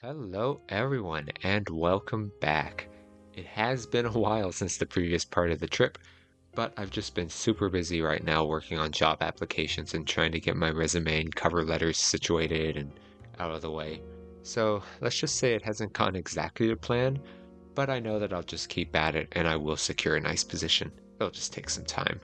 Hello, everyone, and welcome back. It has been a while since the previous part of the trip, but I've just been super busy right now working on job applications and trying to get my resume and cover letters situated and out of the way. So let's just say it hasn't gone exactly to plan, but I know that I'll just keep at it and I will secure a nice position. It'll just take some time.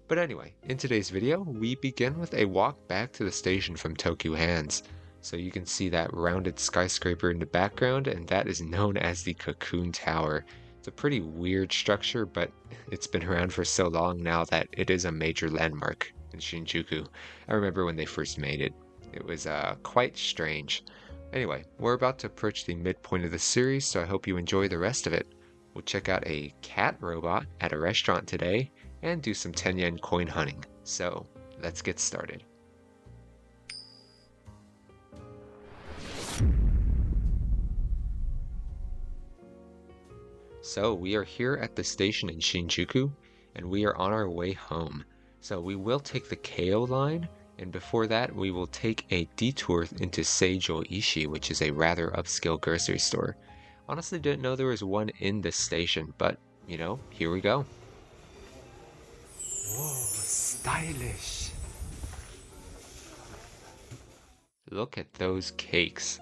But anyway, in today's video, we begin with a walk back to the station from Tokyo Hands. So you can see that rounded skyscraper in the background, and that is known as the Cocoon Tower. It's a pretty weird structure, but it's been around for so long now that it is a major landmark in Shinjuku. I remember when they first made it. It was quite strange. Anyway, we're about to approach the midpoint of the series, so I hope you enjoy the rest of it. We'll check out a cat robot at a restaurant today, and do some 10 yen coin hunting. So let's get started. So we are here at the station in Shinjuku, and we are on our way home. So we will take the Keio line, and before that we will take a detour into Seijo Ishi, which is a rather upscale grocery store. Honestly didn't know there was one in this station, but here we go. Whoa, stylish. Look at those cakes.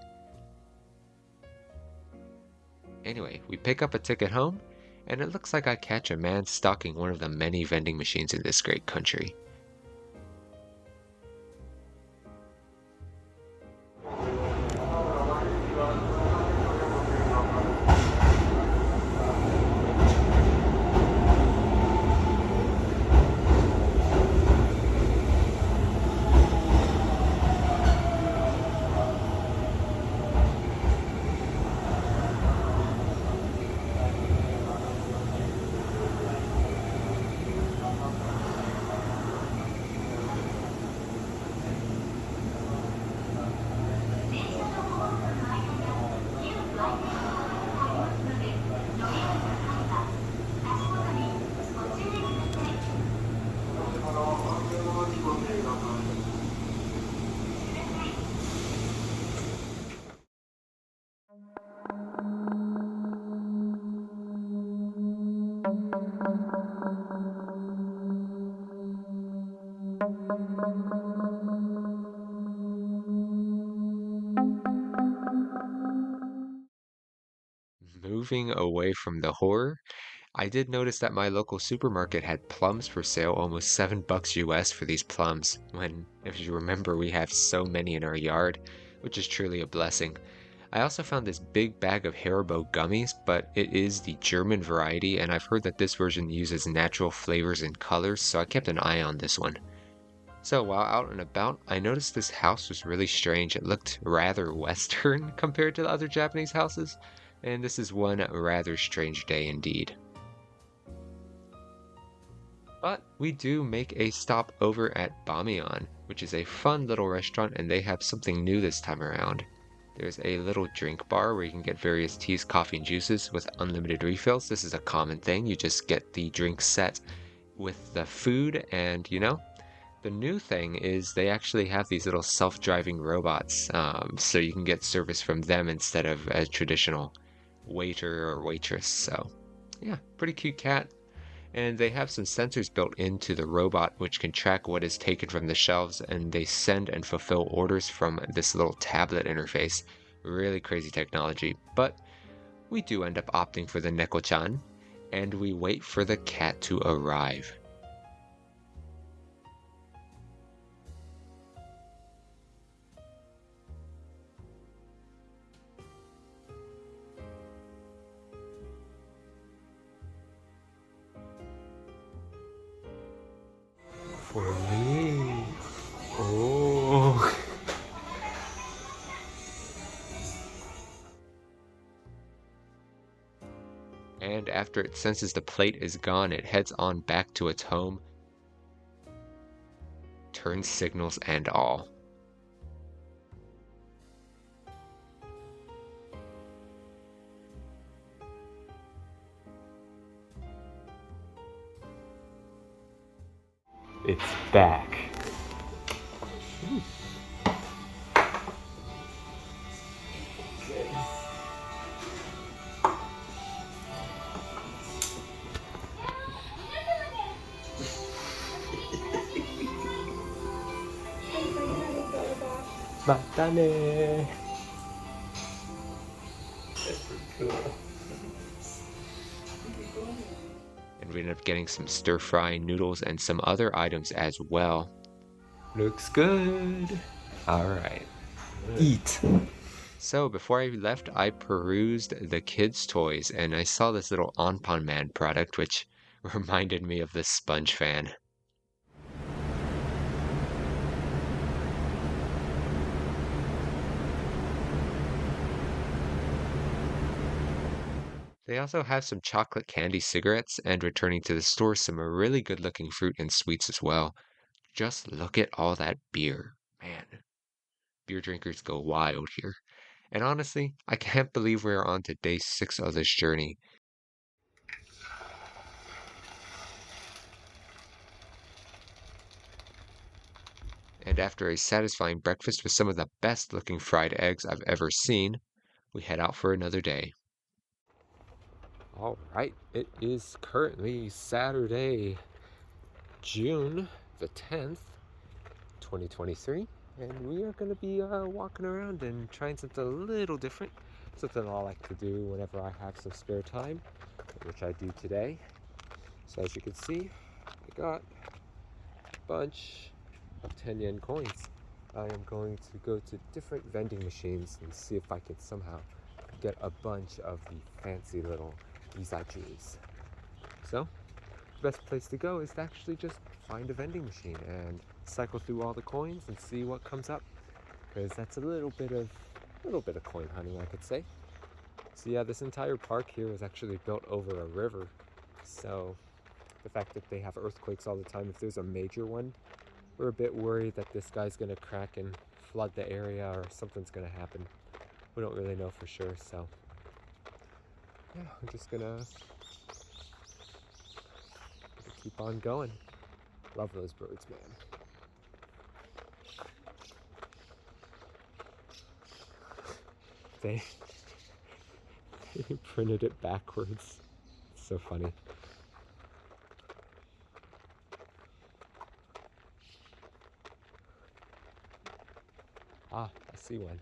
Anyway, we pick up a ticket home, and it looks like I catch a man stocking one of the many vending machines in this great country. Moving away from the horror, I did notice that my local supermarket had plums for sale, almost $7 US for these plums, when, if you remember, we have so many in our yard, which is truly a blessing. I also found this big bag of Haribo gummies, but it is the German variety, and I've heard that this version uses natural flavors and colors, so I kept an eye on this one. So while out and about, I noticed this house was really strange. It looked rather Western compared to the other Japanese houses, and this is one rather strange day indeed. But we do make a stop over at Bamiyan, which is a fun little restaurant, and they have something new this time around. There's a little drink bar where you can get various teas, coffee, and juices with unlimited refills. This is a common thing. You just get the drink set with the food, and the new thing is they actually have these little self-driving robots, so you can get service from them instead of a traditional waiter or waitress. So yeah, pretty cute cat. And they have some sensors built into the robot which can track what is taken from the shelves, and they send and fulfill orders from this little tablet interface. Really crazy technology. But we do end up opting for the Neko-chan, and we wait for the cat to arrive. For me. Oh. And after it senses the plate is gone, it heads on back to its home, turn signals and all. It's back. Matane! That's pretty cool. And we ended up getting some stir-fry noodles and some other items as well. Looks good. All right, eat. So before I left, I perused the kids' toys and I saw this little Anpan Man product, which reminded me of this sponge fan. They also have some chocolate candy cigarettes and returning to the store some really good looking fruit and sweets as well. Just look at all that beer. Man, beer drinkers go wild here. And honestly, I can't believe we're on to day 6 of this journey. And after a satisfying breakfast with some of the best looking fried eggs I've ever seen, we head out for another day. All right, it is currently Saturday, June the 10th, 2023, and we are going to be walking around and trying something a little different, something I like to do whenever I have some spare time, which I do today. So as you can see, I got a bunch of 10 yen coins. I am going to go to different vending machines and see if I can somehow get a bunch of the fancy little izajus. So the best place to go is to actually just find a vending machine and cycle through all the coins and see what comes up, because that's a little bit of coin hunting, I could say. So yeah, this entire park here was actually built over a river, so the fact that they have earthquakes all the time, if there's a major one, we're a bit worried that this guy's gonna crack and flood the area or something's gonna happen. We don't really know for sure, so yeah, I'm just gonna keep on going. Love those birds, man. They printed it backwards. It's so funny. Ah, I see one.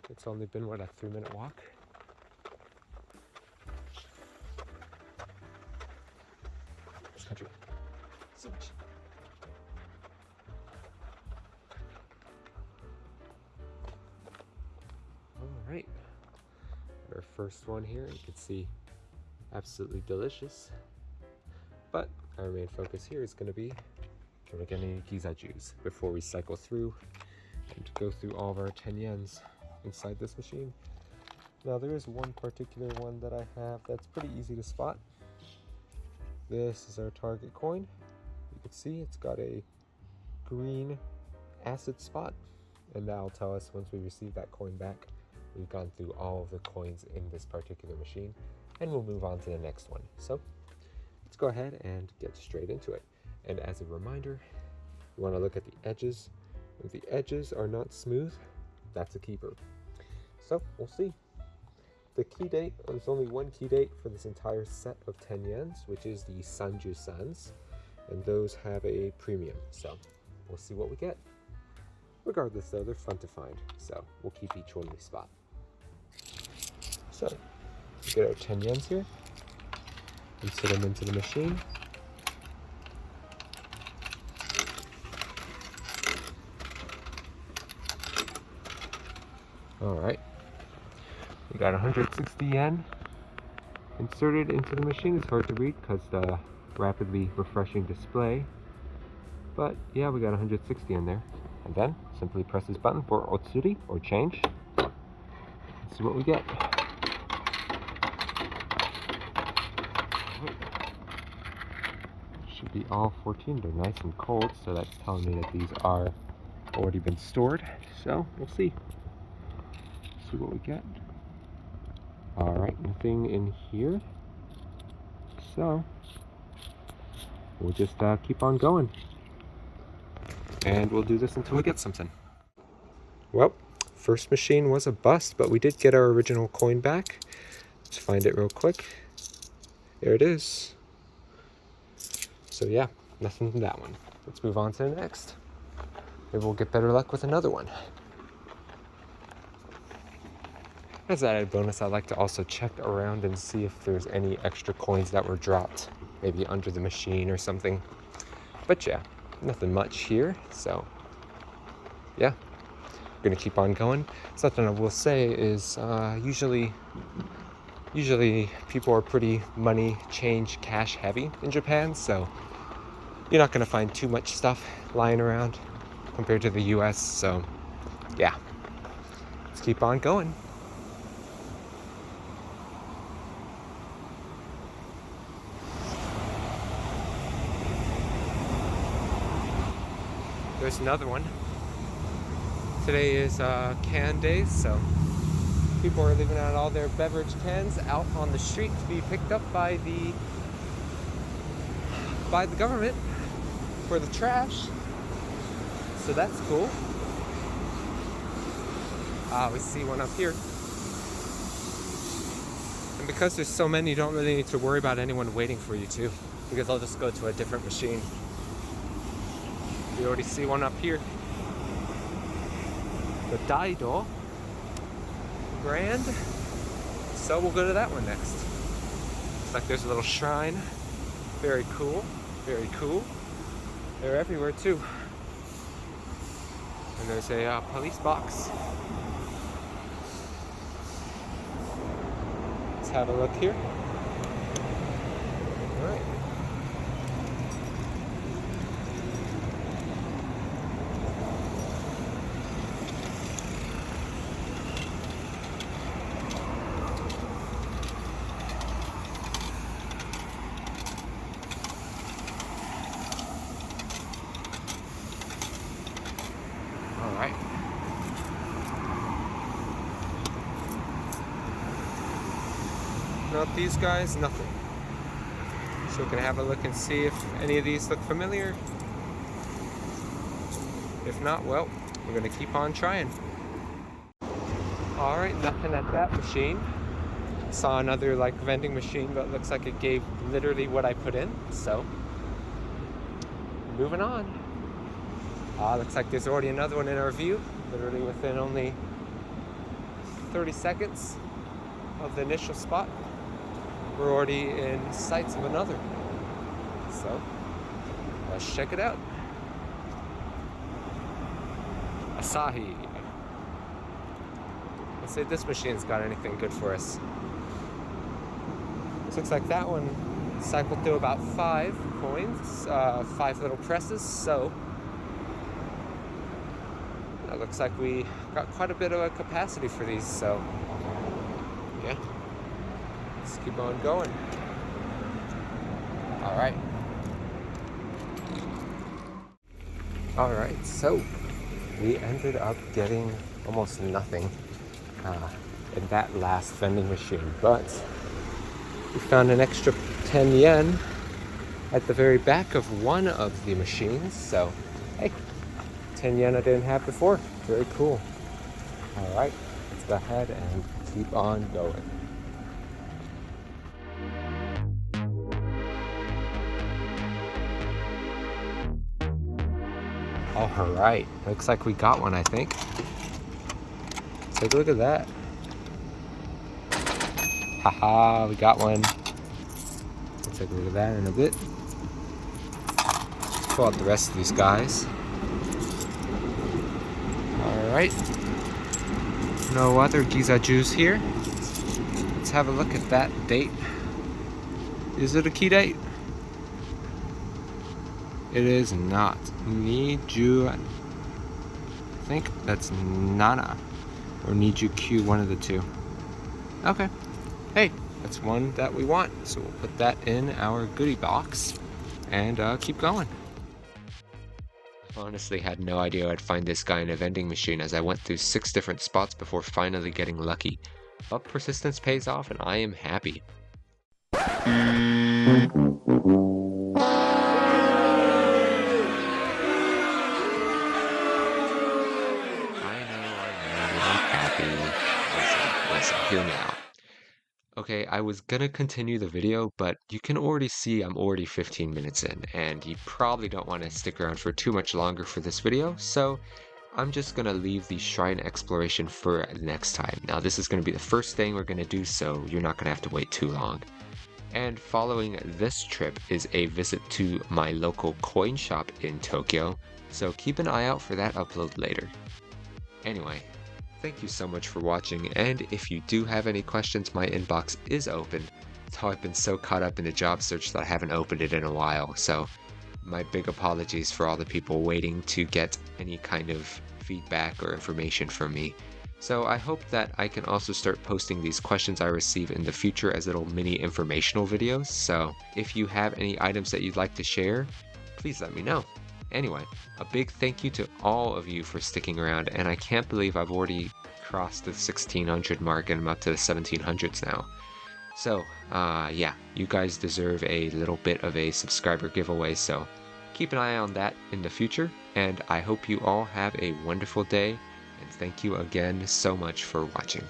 It's only been, what, a 3-minute walk? This country. So much. Alright. Our first one here, you can see, absolutely delicious. But our main focus here is going to be, can we get any gizajus before we cycle through and go through all of our 10 yens inside this machine. Now there is one particular one that I have that's pretty easy to spot. This is our target coin. You can see it's got a green acid spot, and that'll tell us once we receive that coin back, we've gone through all of the coins in this particular machine, and we'll move on to the next one. So let's go ahead and get straight into it. And as a reminder, you want to look at the edges. If the edges are not smooth, that's a keeper. So we'll see. The key date, there's only one key date for this entire set of 10 yens, which is the Sanju Sans, and those have a premium, so we'll see what we get. Regardless though, they're fun to find, so we'll keep each one we spot. So, we get our 10 yens here, insert them into the machine. Alright, we got 160 yen inserted into the machine. It's hard to read because the rapidly refreshing display, but yeah, we got 160 in there. And then simply press this button for otsuri, or change. Let's see what we get. Should be all 14. They're nice and cold, so that's telling me that these are already been stored. So we'll see. See what we get. Alright, nothing in here. So we'll just keep on going. And we'll do this until we get something. Well, first machine was a bust, but we did get our original coin back. Let's find it real quick. There it is. So yeah, nothing from that one. Let's move on to the next. maybe we'll get better luck with another one. As an added bonus, I like to also check around and see if there's any extra coins that were dropped, maybe under the machine or something. But yeah, nothing much here, so yeah, gonna keep on going. Something I will say is usually people are pretty money, change, cash heavy in Japan, so you're not gonna find too much stuff lying around compared to the US, so yeah, let's keep on going. There's another one. Today is can day, so people are leaving out all their beverage cans out on the street to be picked up by the government for the trash. So that's cool. We see one up here. And because there's so many, you don't really need to worry about anyone waiting for you too, because I'll just go to a different machine. We already see one up here. The Daido brand. So we'll go to that one next. Looks like there's a little shrine. Very cool. Very cool. They're everywhere too. And there's a police box. Let's have a look here. All right. Alright. Not these guys, nothing. So we can have a look and see if any of these look familiar. If not, well, we're gonna keep on trying. Alright, nothing at that machine. Saw another like vending machine, but it looks like it gave literally what I put in, so moving on. Looks like there's already another one in our view, literally within only 30 seconds of the initial spot. We're already in sights of another. So, let's check it out. Asahi. Let's see if this machine's got anything good for us. This looks like that one cycled through about 5 coins, 5 little presses, so it looks like we got quite a bit of a capacity for these, so yeah, let's keep on going. Alright, so we ended up getting almost nothing in that last vending machine, but we found an extra 10 yen at the very back of one of the machines, so hey, 10 yen I didn't have before. Very cool. Alright, let's go ahead and keep on going. Alright, looks like we got one, I think. Take a look at that. Haha, we got one. Let's take a look at that in a bit. Pull out the rest of these guys. Alright. No other Giza juice here. Let's have a look at that date. Is it a key date? It is not. Niju. I think that's Nana. Or Niju Q, one of the two. Okay. Hey, that's one that we want. So we'll put that in our goodie box and keep going. Honestly had no idea I'd find this guy in a vending machine, as I went through 6 different spots before finally getting lucky. But persistence pays off and I am happy. I know, I'm happy. Listen, hear me out. Okay, I was gonna continue the video, but you can already see I'm already 15 minutes in, and you probably don't want to stick around for too much longer for this video, so I'm just gonna leave the shrine exploration for next time. Now, this is gonna be the first thing we're gonna do, so you're not gonna have to wait too long. And following this trip is a visit to my local coin shop in Tokyo, so keep an eye out for that upload later. Anyway, thank you so much for watching, and if you do have any questions, my inbox is open. So I've been so caught up in the job search that I haven't opened it in a while, so my big apologies for all the people waiting to get any kind of feedback or information from me. So I hope that I can also start posting these questions I receive in the future as little mini informational videos, so if you have any items that you'd like to share, please let me know. Anyway, a big thank you to all of you for sticking around, and I can't believe I've already crossed the 1600 mark and I'm up to the 1700s now. So, yeah, you guys deserve a little bit of a subscriber giveaway, so keep an eye on that in the future, and I hope you all have a wonderful day, and thank you again so much for watching.